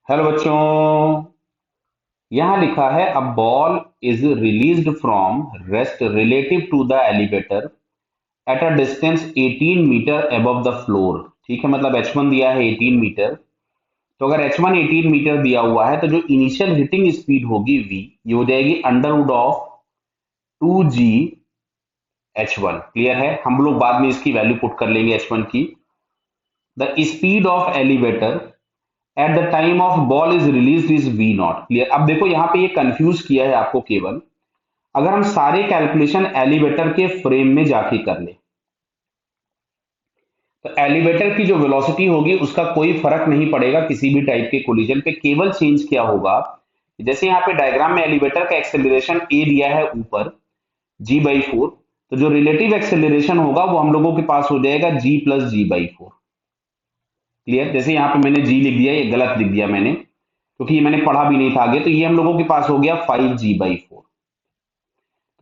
Hello बच्चों। यहां लिखा है a ball is released from rest relative to the elevator at a distance 18 metre above the floor. ठीक है, मतलब h1 दिया है 18 मीटर। तो अगर h1 18 मीटर दिया हुआ है तो जो इनिशियल हिटिंग स्पीड होगी v, ये हो जाएगी under root of 2g h1। Clear है, हम लोग बाद में इसकी वैल्यू पुट कर लेंगे h1 की। The speed of elevator at the time of ball is release is V naught. Clear. अब देखो यहाँ पे ये कंफ्यूज किया है आपको केवल। अगर हम सारे कैलकुलेशन एलिवेटर के फ्रेम में जाके कर ले तो एलिवेटर की जो वेलोसिटी होगी उसका कोई फर्क नहीं पड़ेगा किसी भी टाइप के कोलिजन पे। केवल चेंज क्या होगा, जैसे यहाँ पे डायग्राम में एलिवेटर का एक्सेलरेशन ए दिया है ऊपर g/4, तो जो रिलेटिव एक्सेलरेशन होगा वो हम लोगों के पास हो जाएगा g+g/4। क्लियर। जैसे यहाँ पे मैंने जी लिख दिया, ये गलत लिख दिया मैंने क्योंकि ये मैंने पढ़ा भी नहीं था आगे, तो ये हम लोगों के पास हो गया 5g/4।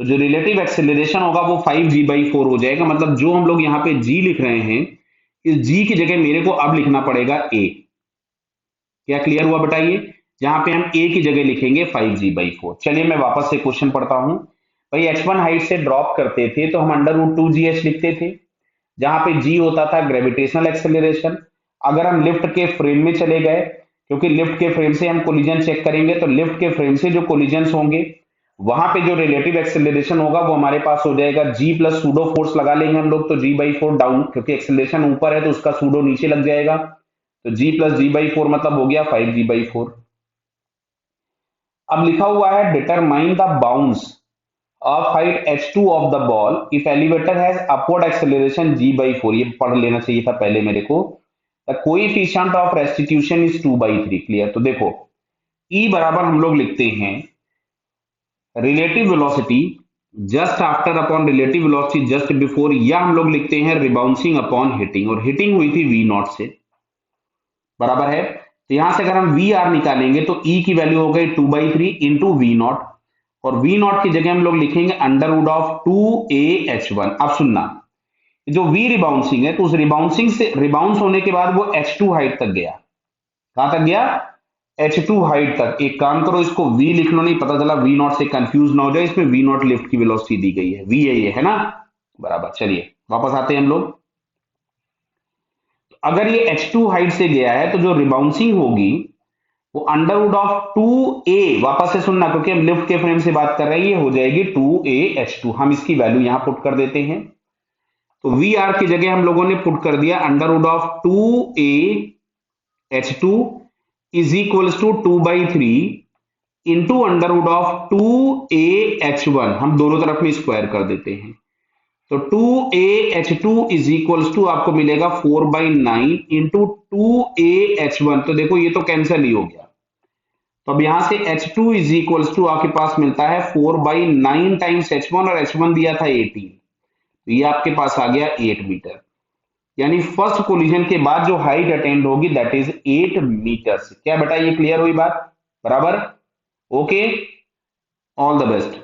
तो जो रिलेटिव एक्सेलरेशन होगा वो 5g/4 हो जाएगा। मतलब जो हम लोग यहाँ पे g लिख रहे हैं, इस g की जगह मेरे को अब लिखना पड़ेगा a। क्या क्लियर हुआ बताइए। जहां पे हम a की जगह लिखेंगे 5g/4। चलिए मैं वापस से क्वेश्चन पढ़ता हूं। भाई h1 हाइट से ड्रॉप करते थे तो हम अंडर रूट 2gh लिखते थे, जहां पे g होता था ग्रेविटेशनल एक्सेलरेशन। अगर हम लिफ्ट के फ्रेम में चले गए, क्योंकि लिफ्ट के फ्रेम से हम कोलिजन चेक करेंगे, तो लिफ्ट के फ्रेम से जो कोलिजन होंगे वहां पे जो रिलेटिव एक्सेलरेशन होगा वो हमारे पास हो जाएगा g प्लस सूडो फोर्स लगा लेंगे हम लोग, तो g/4 डाउन, क्योंकि एक्सेलरेशन ऊपर है तो उसका सूडो नीचे लग जाएगा, तो g+g/4 मतलब हो गया 5g/4। अब लिखा हुआ है determine the bounce of height h2 of the ball if elevator has upward acceleration g/4। ये पढ़ लेना चाहिए था पहले मेरे को। the coefficient of restitution is 2/3। Clear. तो देखो E बराबर हम लोग लिखते हैं relative velocity just after upon relative velocity just before, या हम लोग लिखते हैं रिबाउंसिंग अपॉन हिटिंग, और हिटिंग हुई थी v नॉट से। बराबर है। तो यहां से अगर हम वी आर निकालेंगे तो E की वैल्यू हो गई 2/3 इंटू वी नॉट, और वी नॉट की जगह हम लोग लिखेंगे under root of 2a h1। अब सुनना, जो वी रिबाउंसिंग है तो उस रिबाउंसिंग से रिबाउंस होने के बाद वो h2 हाइट तक गया। कहां तक गया? h2 हाइट तक। एक काम करो, इसको v लिख लो, नहीं पता चला वी नॉट से कंफ्यूज ना हो जाए। इसमें वी नॉट लिफ्ट की वेलोसिटी दी गई है, v है ये, है ना। बराबर। चलिए वापस आते हैं हम लोग। अगर ये h2 हाइट से गया है तो जो रिबाउंसिंग होगी वो अंडरवुड ऑफ 2a, वापस से सुनना क्योंकि हम लिफ्ट के फ्रेम से बात कर रहे हैं, ये हो जाएगी 2a h2। हम इसकी वैल्यू यहां पुट कर देते हैं, तो वी आर की जगह हम लोगों ने पुट कर दिया under root of 2a h2 is equals to 2/3 into under root of 2a h1। हम दोनों तरफ में स्क्वायर कर देते हैं, तो 2a h2 is equals to आपको मिलेगा 4/9 इंटू 2a h1। तो देखो ये तो कैंसिल ही हो गया, तो अब यहां से h2 इज इक्वल्स टू आपके पास मिलता है 4/9 टाइम्स h1, और h1 दिया था 18, तो ये आपके पास आ गया 8 मीटर। यानी फर्स्ट कोलिजन के बाद जो हाइट अटेंड होगी दैट इज 8 मीटर। क्या बेटा ये क्लियर हुई बात? बराबर। Okay, all the best.